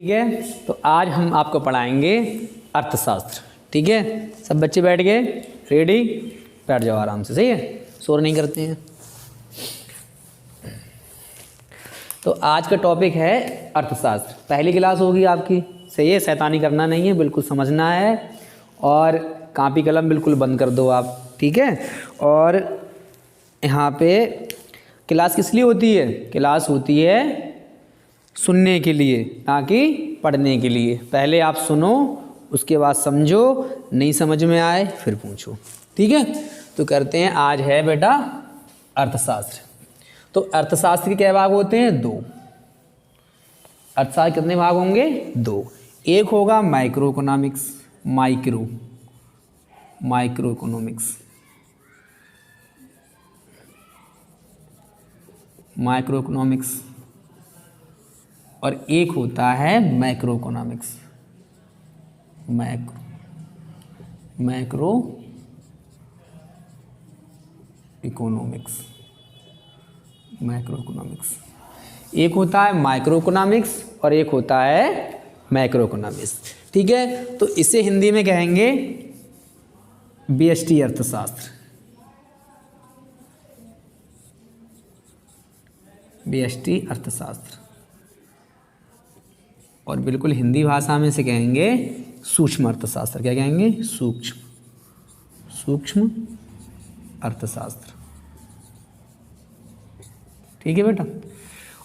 ठीक है, तो आज हम आपको पढ़ाएंगे अर्थशास्त्र। ठीक है, सब बच्चे बैठ गए, रेडी? बैठ जाओ आराम से, सही है, शोर नहीं करते हैं। तो आज का टॉपिक है अर्थशास्त्र। पहली क्लास होगी आपकी, सही है, शैतानी करना नहीं है, बिल्कुल समझना है और कॉपी कलम बिल्कुल बंद कर दो आप। ठीक है, और यहाँ पे क्लास किस लिए होती है? क्लास होती है सुनने के लिए, ना कि पढ़ने के लिए। पहले आप सुनो, उसके बाद समझो, नहीं समझ में आए फिर पूछो। ठीक है, तो करते हैं। आज है बेटा अर्थशास्त्र। तो अर्थशास्त्र के क्या भाग होते हैं? दो। अर्थशास्त्र कितने भाग होंगे? दो। एक होगा micro economics, micro economics, micro economics, और एक होता है macro economics, macro economics, macro economics. एक होता है माइक्रो इकोनॉमिक्स और एक होता है मैक्रो इकोनॉमिक्स। ठीक है, तो इसे हिंदी में कहेंगे बीएसटी अर्थशास्त्र, बीएसटी अर्थशास्त्र। और बिल्कुल हिंदी भाषा में से कहेंगे सूक्ष्म अर्थशास्त्र। क्या कहेंगे? सूक्ष्म अर्थशास्त्र। ठीक है बेटा।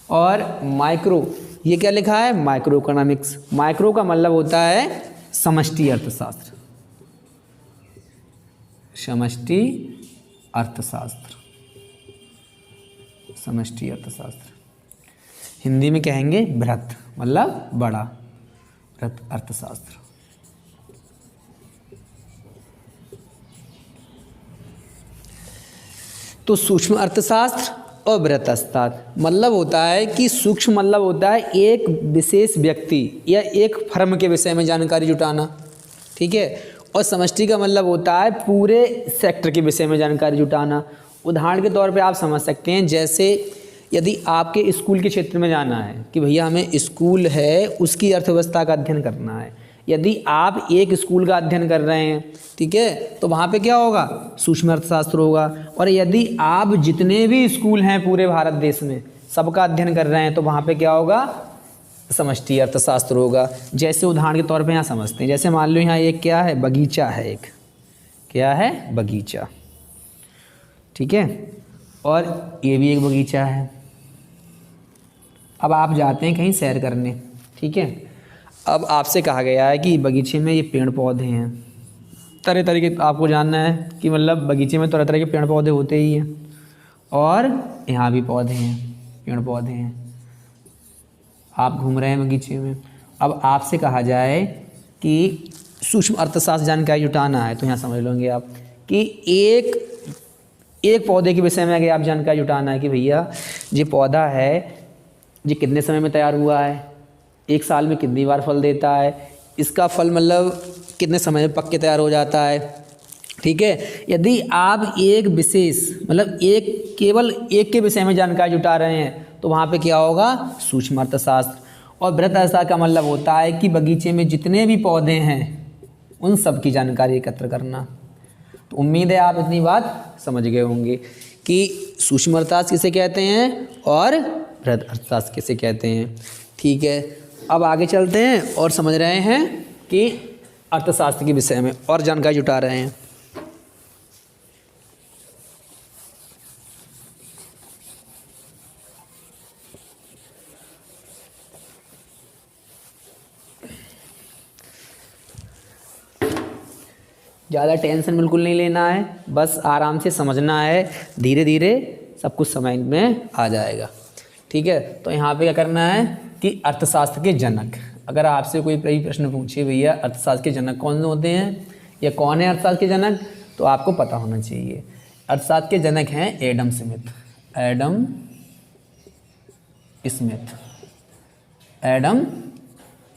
और माइक्रो, ये क्या लिखा है? Micro economics. माइक्रो का मतलब होता है समष्टि अर्थशास्त्र, समष्टि अर्थशास्त्र, समष्टि अर्थशास्त्र। हिंदी में कहेंगे बृहत, मतलब बड़ा, बृहत अर्थशास्त्र। तो सूक्ष्म अर्थशास्त्र और बृहत अर्थशास्त्र मतलब होता है कि सूक्ष्म मतलब होता है एक विशेष व्यक्ति या एक फर्म के विषय में जानकारी जुटाना। ठीक है, और समष्टि का मतलब होता है पूरे सेक्टर के विषय में जानकारी जुटाना। उदाहरण के तौर पे आप समझ सकते हैं, जैसे यदि आपके स्कूल के क्षेत्र में जाना है कि भैया हमें स्कूल है उसकी अर्थव्यवस्था का अध्ययन करना है। यदि आप एक स्कूल का अध्ययन कर रहे हैं, ठीक है, तो वहाँ पे क्या होगा? सूक्ष्म अर्थशास्त्र होगा। और यदि आप जितने भी स्कूल हैं पूरे भारत देश में सबका अध्ययन कर रहे हैं तो वहाँ पे क्या होगा? समष्टि अर्थशास्त्र होगा। जैसे उदाहरण के तौर पे यहाँ समझते हैं, जैसे मान लो यहाँ एक क्या है? बगीचा है। एक क्या है? बगीचा। ठीक है, और ये भी एक बगीचा है। अब आप जाते हैं कहीं सैर करने, ठीक है, अब आपसे कहा गया है कि बगीचे में ये पेड़ पौधे हैं, तरह तरह के, आपको जानना है कि मतलब बगीचे में तरह तरह के पेड़ पौधे होते ही हैं, और यहाँ भी पौधे हैं, पेड़ पौधे हैं। आप घूम रहे हैं बगीचे में, अब आपसे कहा जाए कि सूक्ष्म अर्थशास्त्र जानकारी जुटाना है, तो यहाँ समझ लोगे आप कि एक पौधे के विषय में अगर आप जानकारी जुटाना है कि भैया ये पौधा है, ये कितने समय में तैयार हुआ है, एक साल में कितनी बार फल देता है, इसका फल मतलब कितने समय में पक के तैयार हो जाता है। ठीक है, यदि आप एक विशेष मतलब केवल एक के विषय में जानकारी जुटा रहे हैं तो वहाँ पे क्या होगा? सूक्ष्म अर्थशास्त्र। और बृहत अर्थशास्त्र का मतलब होता है कि बगीचे में जितने भी पौधे हैं उन सब की जानकारी एकत्र करना। तो उम्मीद है आप इतनी बात समझ गए होंगे कि सूक्ष्म अर्थशास्त्र किसे कहते हैं और बृहत अर्थशास्त्र किसे कहते हैं। ठीक है, अब आगे चलते हैं और समझ रहे हैं कि अर्थशास्त्र के विषय में और जानकारी जुटा रहे हैं। ज़्यादा टेंशन बिल्कुल नहीं लेना है, बस आराम से समझना है, धीरे धीरे सब कुछ समझ में आ जाएगा। ठीक है, तो यहाँ पे क्या करना है कि अर्थशास्त्र के जनक, अगर आपसे कोई प्रश्न पूछे भैया अर्थशास्त्र के जनक कौन होते हैं या कौन है अर्थशास्त्र के जनक, तो आपको पता होना चाहिए। अर्थशास्त्र के जनक हैं एडम स्मिथ, एडम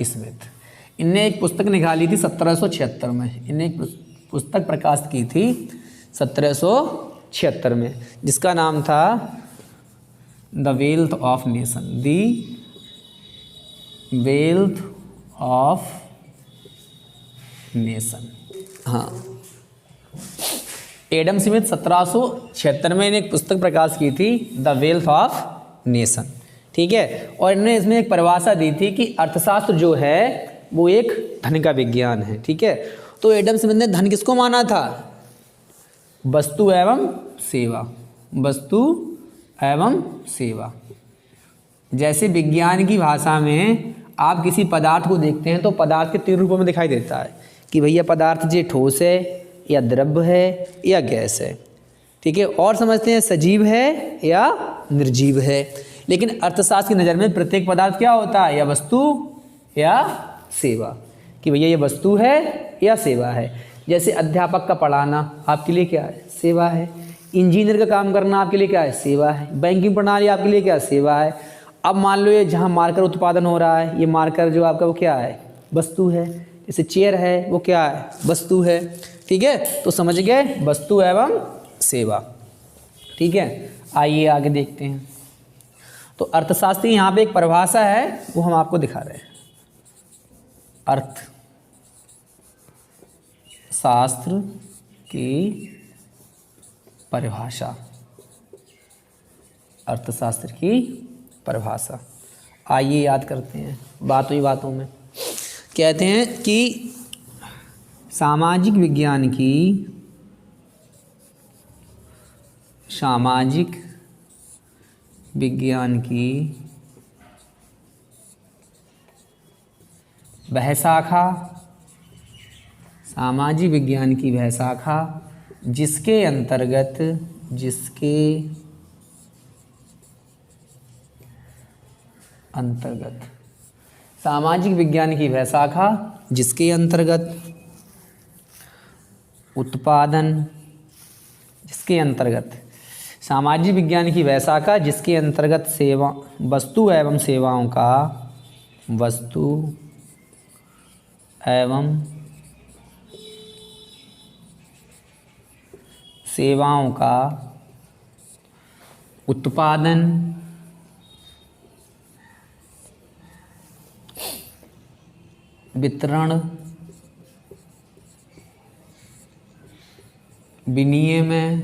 स्मिथ। इनने एक पुस्तक निकाली थी 1776 में, इनने एक पुस्तक प्रकाशित की थी 1776 में, जिसका नाम था the wealth of nation, the wealth of nation. हाँ, एडम स्मिथ 1776 में एक पुस्तक प्रकाश की थी, द वेल्थ ऑफ नेशन। ठीक है, और इन्होंने इसमें एक परिभाषा दी थी कि अर्थशास्त्र जो है वो एक धन का विज्ञान है। ठीक है, तो एडम स्मिथ ने धन किसको माना था? वस्तु एवं सेवा, वस्तु एवं सेवा। जैसे विज्ञान की भाषा में आप किसी पदार्थ को देखते हैं तो पदार्थ के 3 रूपों में दिखाई देता है कि भैया पदार्थ ये ठोस है या द्रव्य है या गैस है। ठीक है, और समझते हैं सजीव है या निर्जीव है। लेकिन अर्थशास्त्र की नज़र में प्रत्येक पदार्थ क्या होता है? या वस्तु या सेवा, कि भैया ये वस्तु है या सेवा है। जैसे अध्यापक का पढ़ाना आपके लिए क्या है? सेवा है। इंजीनियर का काम करना आपके लिए क्या है? सेवा है। बैंकिंग प्रणाली आपके लिए क्या है? सेवा है। अब मान लो ये जहाँ मार्कर उत्पादन हो रहा है, ये मार्कर जो आपका वो क्या है? वस्तु है। जैसे चेयर है वो क्या है? वस्तु है। ठीक है, तो समझ गए वस्तु एवं सेवा। ठीक है, आइए आगे देखते हैं। तो अर्थशास्त्री यहाँ पे एक परिभाषा है वो हम आपको दिखा रहे हैं। अर्थशास्त्र की परिभाषा, अर्थशास्त्र की परिभाषा आइए याद करते हैं बातों ही बातों में। कहते हैं कि सामाजिक विज्ञान की वह शाखा, सामाजिक विज्ञान की वह शाखा जिसके अंतर्गत सामाजिक विज्ञान की वह शाखा जिसके अंतर्गत सामाजिक विज्ञान की वह शाखा जिसके अंतर्गत वस्तु एवं सेवाओं का उत्पादन, वितरण, विनिमय,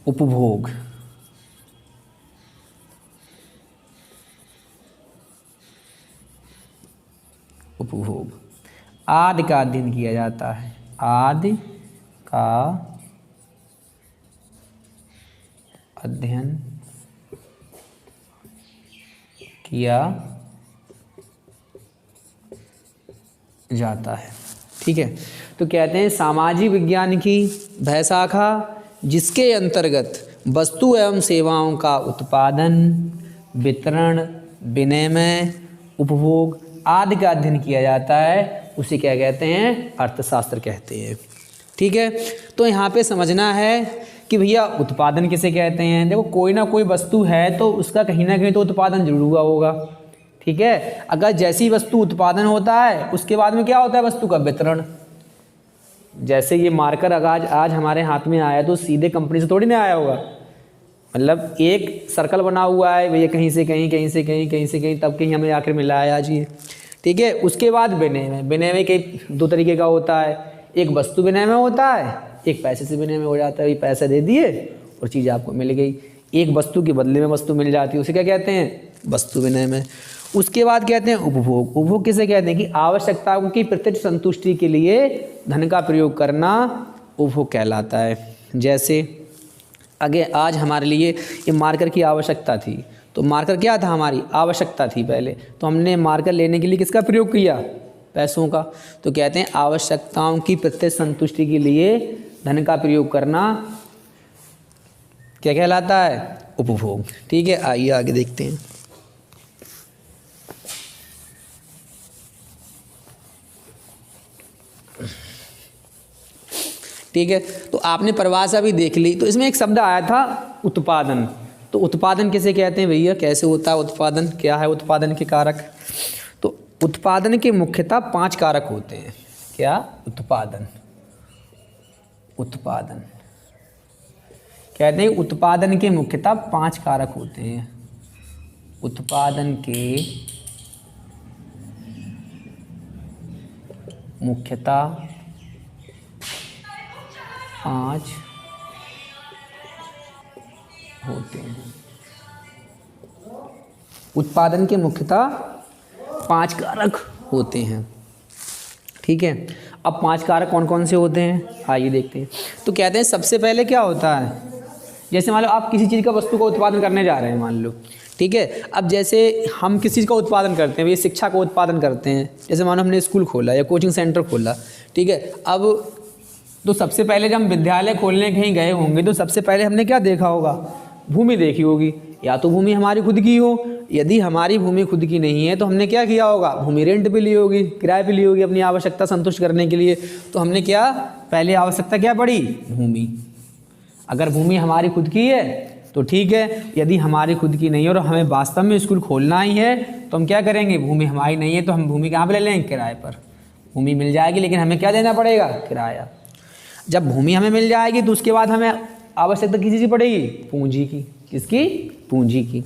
उपभोग आदि का अध्ययन किया जाता है। आदि का अध्ययन किया जाता है। ठीक है, तो कहते हैं सामाजिक विज्ञान की वह शाखा जिसके अंतर्गत वस्तु एवं सेवाओं का उत्पादन, वितरण, विनिमय, उपभोग आदि का अध्ययन किया जाता है, उसे क्या कहते हैं? अर्थशास्त्र कहते हैं। ठीक है, तो यहाँ पे समझना है कि भैया उत्पादन किसे कहते हैं। देखो कोई ना कोई वस्तु है तो उसका कहीं ना कहीं तो उत्पादन जरूर हुआ होगा। ठीक है, अगर जैसी वस्तु उत्पादन होता है उसके बाद में क्या होता है? वस्तु का वितरण। जैसे ये मार्कर आज हमारे हाथ में आया तो सीधे कंपनी से थोड़ी ना आया होगा, मतलब एक सर्कल बना हुआ है भैया, कहीं से कहीं, कहीं से कहीं, कहीं से कहीं, तब कहीं हमें आखिर मिला है आज ये। ठीक है, उसके बाद विनिमय के 2 तरीके का होता है। एक वस्तु विनिमय होता है, एक पैसे से विनिमय हो जाता है। ये पैसे दे दिए और चीज़ आपको मिल गई। एक वस्तु के बदले में वस्तु मिल जाती है, उसे क्या कहते हैं? वस्तु विनिमय। उसके बाद कहते हैं उपभोग। उपभोग किसे कहते हैं? कि आवश्यकताओं की प्रत्यक्ष संतुष्टि के लिए धन का प्रयोग करना उपभोग कहलाता है। जैसे आज हमारे लिए ये मार्कर की आवश्यकता थी, तो मार्कर क्या था? हमारी आवश्यकता थी पहले, तो हमने मार्कर लेने के लिए किसका प्रयोग किया? पैसों का। तो कहते हैं आवश्यकताओं की प्रत्यक्ष संतुष्टि के लिए धन का प्रयोग करना क्या कहलाता है? उपभोग। ठीक है, आइए आगे देखते हैं। ठीक है, तो आपने परिभाषा भी देख ली। तो इसमें एक शब्द आया था उत्पादन। तो उत्पादन किसे कहते हैं भैया? कैसे होता है उत्पादन? क्या है उत्पादन के कारक? तो उत्पादन के मुख्यतः 5 कारक होते हैं। क्या? उत्पादन कहते हैं उत्पादन के मुख्यतः 5 कारक होते हैं। उत्पादन के मुख्यतः 5 होते हैं। उत्पादन के मुख्यतः 5 कारक होते हैं। ठीक है, अब 5 कारक कौन कौन से होते हैं आइए देखते हैं। तो कहते हैं सबसे पहले क्या होता है, जैसे मान लो आप किसी चीज़ का वस्तु का उत्पादन करने जा रहे हैं मान लो, ठीक है। अब जैसे हम किसी चीज़ का उत्पादन करते हैं, ये शिक्षा का उत्पादन करते हैं, जैसे मानो हमने स्कूल खोला या कोचिंग सेंटर खोला, ठीक है। अब तो सबसे पहले जब हम विद्यालय खोलने कहीं गए होंगे तो सबसे पहले हमने क्या देखा होगा, भूमि देखी होगी, या तो भूमि हमारी खुद की हो, यदि हमारी भूमि खुद की नहीं है तो हमने क्या किया होगा, भूमि रेंट पे ली होगी, किराए पे ली होगी अपनी आवश्यकता संतुष्ट करने के लिए। तो हमने क्या पहले आवश्यकता क्या पड़ी, भूमि। अगर भूमि हमारी खुद की है तो ठीक है, यदि हमारी खुद की नहीं है और हमें वास्तव में स्कूल खोलना ही है तो हम क्या करेंगे, भूमि हमारी नहीं है तो हम भूमि कहाँ पर ले लेंगे, किराए पर। भूमि मिल जाएगी लेकिन हमें क्या देना पड़ेगा, किराया। जब भूमि हमें मिल जाएगी तो उसके बाद हमें आवश्यकता किसी चीज़ पड़ेगी, पूंजी की। किसकी, पूंजी की।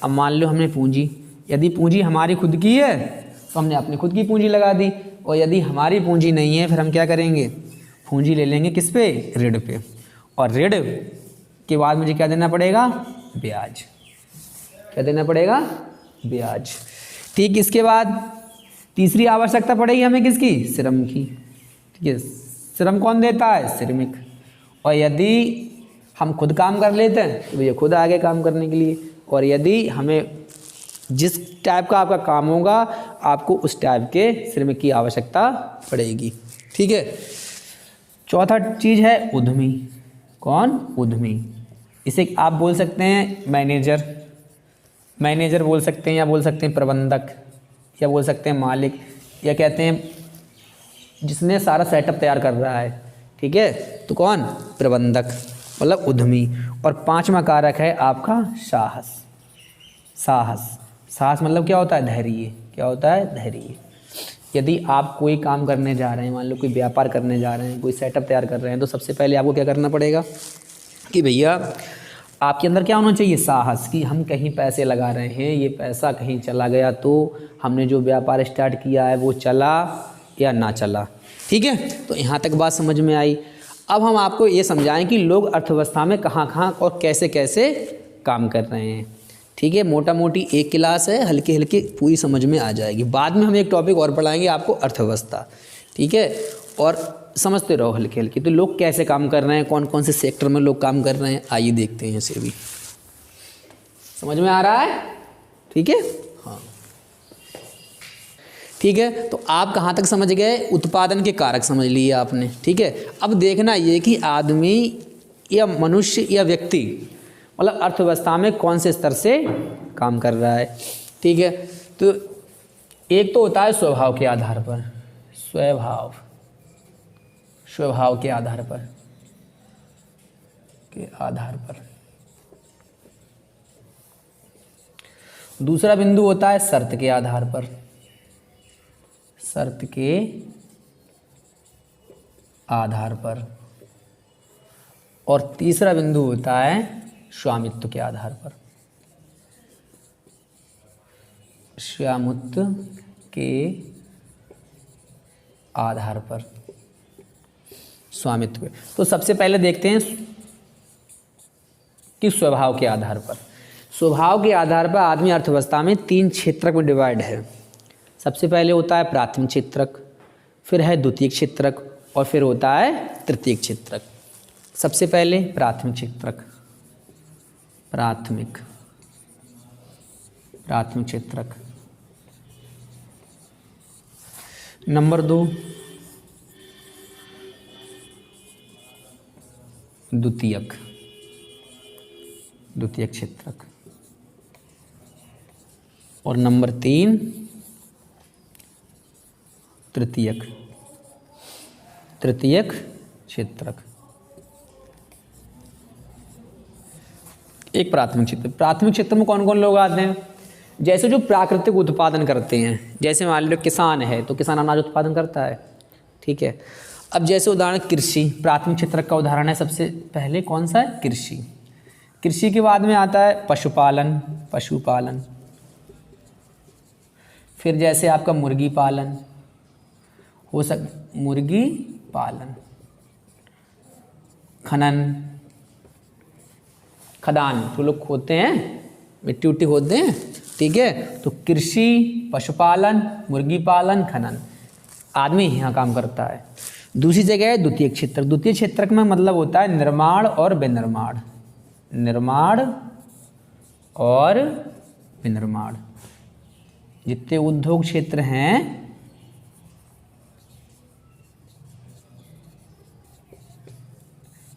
अब मान लो हमने पूंजी, यदि पूंजी हमारी खुद की है तो हमने अपनी खुद की पूंजी लगा दी, और यदि हमारी पूंजी नहीं है फिर हम क्या करेंगे, पूंजी ले लेंगे किस पे, ऋण पे। और ऋण के बाद मुझे क्या देना पड़ेगा, ब्याज। क्या देना पड़ेगा, ब्याज। ठीक, इसके बाद तीसरी आवश्यकता पड़ेगी हमें किसकी, श्रम की। ठीक है, श्रम कौन देता है, श्रमिक। और यदि हम खुद काम कर लेते हैं तो भैया खुद आगे काम करने के लिए, और यदि हमें जिस टाइप का आपका काम होगा आपको उस टाइप के श्रमिक की आवश्यकता पड़ेगी। ठीक है, चौथा चीज़ है उद्यमी। कौन, उद्यमी। इसे आप बोल सकते हैं मैनेजर, मैनेजर बोल सकते हैं, या बोल सकते हैं प्रबंधक, या बोल सकते हैं मालिक, या कहते हैं जिसने सारा सेटअप तैयार कर रहा है। ठीक है, तो कौन, प्रबंधक मतलब उद्यमी। और 5वां कारक है आपका साहस। साहस, साहस मतलब क्या होता है, धैर्य। क्या होता है, धैर्य। यदि आप कोई काम करने जा रहे हैं, मान लो कोई व्यापार करने जा रहे हैं, कोई सेटअप तैयार कर रहे हैं, तो सबसे पहले आपको क्या करना पड़ेगा कि भैया आपके अंदर क्या होना चाहिए, साहस। कि हम कहीं पैसे लगा रहे हैं, ये पैसा कहीं चला गया तो हमने जो व्यापार स्टार्ट किया है वो चला या ना चला। ठीक है, तो यहाँ तक बात समझ में आई। अब हम आपको ये समझाएं कि लोग अर्थव्यवस्था में कहाँ कहाँ और कैसे कैसे काम कर रहे हैं। ठीक है, मोटा मोटी एक क्लास है, हल्की हल्की पूरी समझ में आ जाएगी। बाद में हम एक टॉपिक और पढ़ाएंगे आपको, अर्थव्यवस्था। ठीक है, और समझते रहो हल्की हल्की। तो लोग कैसे काम कर रहे हैं, कौन कौन से सेक्टर में लोग काम कर रहे हैं, आइए देखते हैं इसे भी। समझ में आ रहा है, ठीक है, हाँ ठीक है। तो आप कहाँ तक समझ गए, उत्पादन के कारक समझ लिए आपने। ठीक है, अब देखना ये कि आदमी या मनुष्य या व्यक्ति मतलब अर्थव्यवस्था में कौन से स्तर से काम कर रहा है। ठीक है, तो एक तो होता है स्वभाव के आधार पर, स्वभाव, स्वभाव के आधार पर, के आधार पर। दूसरा बिंदु होता है शर्त के आधार पर, शर्त के आधार पर। और तीसरा बिंदु होता है स्वामित्व के आधार पर, स्वामित्व के आधार पर, स्वामित्व। तो सबसे पहले देखते हैं कि स्वभाव के आधार पर। स्वभाव के आधार पर आदमी अर्थव्यवस्था में 3 क्षेत्रक में डिवाइड है। सबसे पहले होता है प्राथमिक क्षेत्रक, फिर है द्वितीयक क्षेत्रक, और फिर होता है तृतीयक क्षेत्रक। सबसे पहले प्राथमिक क्षेत्रक, प्राथमिक क्षेत्रक। नंबर 2 द्वितीयक क्षेत्रक, और नंबर 3 तृतीयक क्षेत्रक। एक प्राथमिक क्षेत्र, प्राथमिक क्षेत्र में कौन कौन लोग आते हैं, जैसे जो प्राकृतिक उत्पादन करते हैं। जैसे मान लो किसान है तो किसान अनाज उत्पादन करता है। ठीक है, अब जैसे उदाहरण कृषि, प्राथमिक क्षेत्रक का उदाहरण है सबसे पहले कौन सा है? कृषि। कृषि के बाद में आता है पशुपालन, पशुपालन। फिर जैसे आपका मुर्गी पालन हो मुर्गी पालन। खनन, खदान जो लोग खोदते हैं, मिट्टी उट्टी खोदते हैं, ठीक है। तो कृषि, पशुपालन, मुर्गी पालन, खनन, आदमी यहाँ काम करता है। दूसरी जगह है द्वितीय क्षेत्रक। द्वितीय क्षेत्रक में मतलब होता है निर्माण और विनिर्माण, निर्माण और विनिर्माण। जितने उद्योग क्षेत्र हैं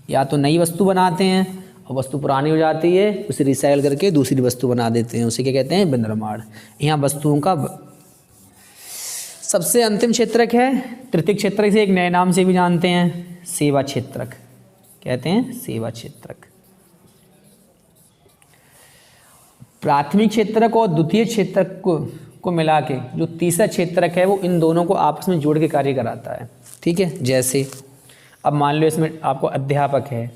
या तो नई वस्तु बनाते हैं और वस्तु पुरानी हो जाती है, उसे रिसाइकल करके दूसरी वस्तु बना देते हैं, उसे क्या कहते हैं? विनिर्माण। यहाँ वस्तुओं का सबसे अंतिम क्षेत्रक है तृतीय क्षेत्रक, से एक नए नाम से भी जानते हैं, सेवा क्षेत्रक, कहते हैं सेवा क्षेत्रक। प्राथमिक क्षेत्रक और द्वितीय क्षेत्रक को मिला के जो तीसरा क्षेत्रक है वो इन दोनों को आपस में जोड़ के कार्य कराता है, ठीक है। जैसे अब मान लो इसमें आपको अध्यापक है,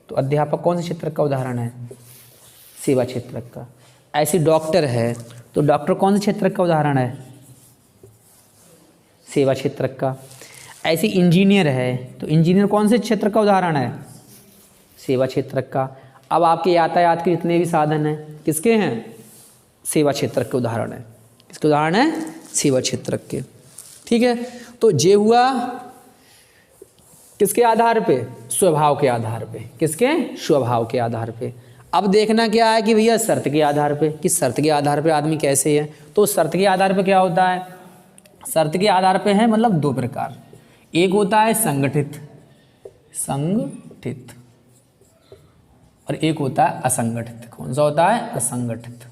तो अध्यापक कौन से क्षेत्रक का उदाहरण है? सेवा क्षेत्रक का। ऐसे डॉक्टर है, तो डॉक्टर कौन से क्षेत्रक का उदाहरण है? सेवा क्षेत्रक का। ऐसे इंजीनियर है, तो इंजीनियर कौन से क्षेत्र का उदाहरण है? सेवा क्षेत्रक का। अब आपके यातायात के जितने भी साधन हैं किसके हैं? सेवा क्षेत्रक के उदाहरण है। किसके उदाहरण है? सेवा क्षेत्रक के, ठीक है। तो ये हुआ किसके आधार पे? स्वभाव के आधार पे। किसके? स्वभाव के आधार पे। अब देखना क्या है कि भैया शर्त के आधार पे, कि शर्त के आधार पे आदमी कैसे है। तो शर्त के आधार पे क्या होता है? शर्त के आधार पे है मतलब दो प्रकार, एक होता है संगठित, संगठित, और एक होता है असंगठित। कौन सा होता है? असंगठित।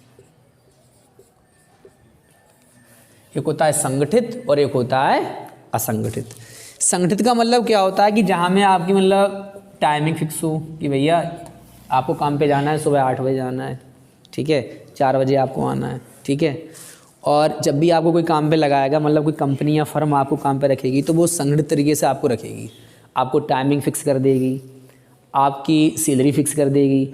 एक होता है संगठित और एक होता है असंगठित। संगठित का मतलब क्या होता है कि जहाँ में आपकी मतलब टाइमिंग फिक्स हो कि भैया आपको काम पे जाना है, सुबह 8 बजे जाना है, ठीक है, 4 बजे आपको आना है, ठीक है। और जब भी आपको कोई काम पे लगाएगा, मतलब कोई कंपनी या फर्म आपको काम पे रखेगी, तो वो संगठित तरीके से आपको रखेगी, आपको टाइमिंग फिक्स कर देगी, आपकी सैलरी फिक्स कर देगी,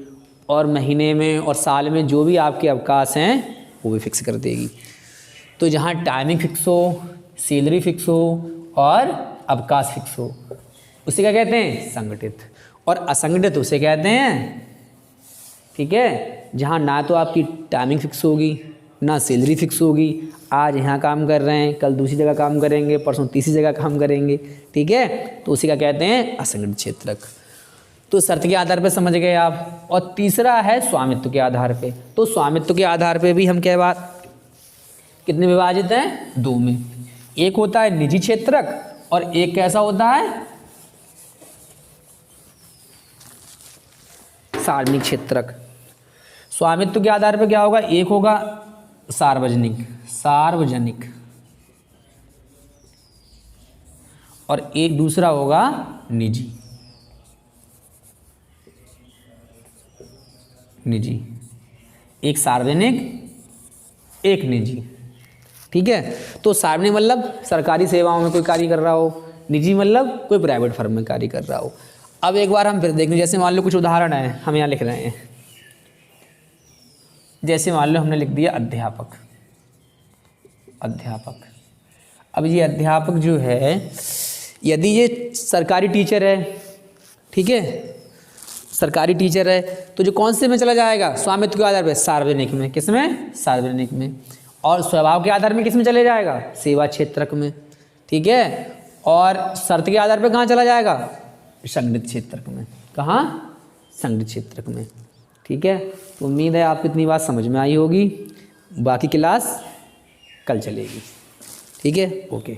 और महीने में और साल में जो भी आपके अवकाश हैं वो भी फिक्स कर देगी। तो जहाँ टाइमिंग फिक्स हो, सैलरी फिक्स हो और अवकाश फिक्स हो, उसे क्या कहते हैं? संगठित। और असंगठित उसे कहते हैं, ठीक है, जहाँ ना तो आपकी टाइमिंग फिक्स होगी, ना सैलरी फिक्स होगी। आज यहाँ काम कर रहे हैं, कल दूसरी जगह काम करेंगे, परसों तीसरी जगह काम करेंगे, ठीक है। तो उसी का कहते हैं असंगठित क्षेत्रक। तो शर्त के आधार पर समझ गए आप। और तीसरा है स्वामित्व के आधार पे। तो स्वामित्व के आधार पे भी हम क्या बात, कितने विभाजित हैं? 2 में। एक होता है निजी क्षेत्रक और एक कैसा होता है? सार्वजनिक क्षेत्रक। स्वामित्व के आधार पर क्या होगा? एक होगा सार्वजनिक, सार्वजनिक, और एक दूसरा होगा निजी, निजी। एक सार्वजनिक, एक निजी, ठीक है। तो सार्वजनिक मतलब सरकारी सेवाओं में कोई कार्य कर रहा हो, निजी मतलब कोई प्राइवेट फर्म में कार्य कर रहा हो। अब एक बार हम फिर देखें, जैसे मान लो कुछ उदाहरण है हम यहाँ लिख रहे हैं। जैसे मान लो हमने लिख दिया अध्यापक, अध्यापक। अब ये अध्यापक जो है, यदि ये सरकारी टीचर है, ठीक है, सरकारी टीचर है, तो जो कौन से में चला जाएगा? स्वामित्व के आधार पर सार्वजनिक में। किस में? सार्वजनिक में। और स्वभाव के आधार में किस में चले जाएगा? सेवा क्षेत्रक में, ठीक है। और शर्त के आधार पर कहाँ चला जाएगा? संगठित क्षेत्रक में। कहाँ? संगठित क्षेत्रक में, ठीक है। तो उम्मीद है आपको इतनी बात समझ में आई होगी। बाकी क्लास कल चलेगी, ठीक है। ओके।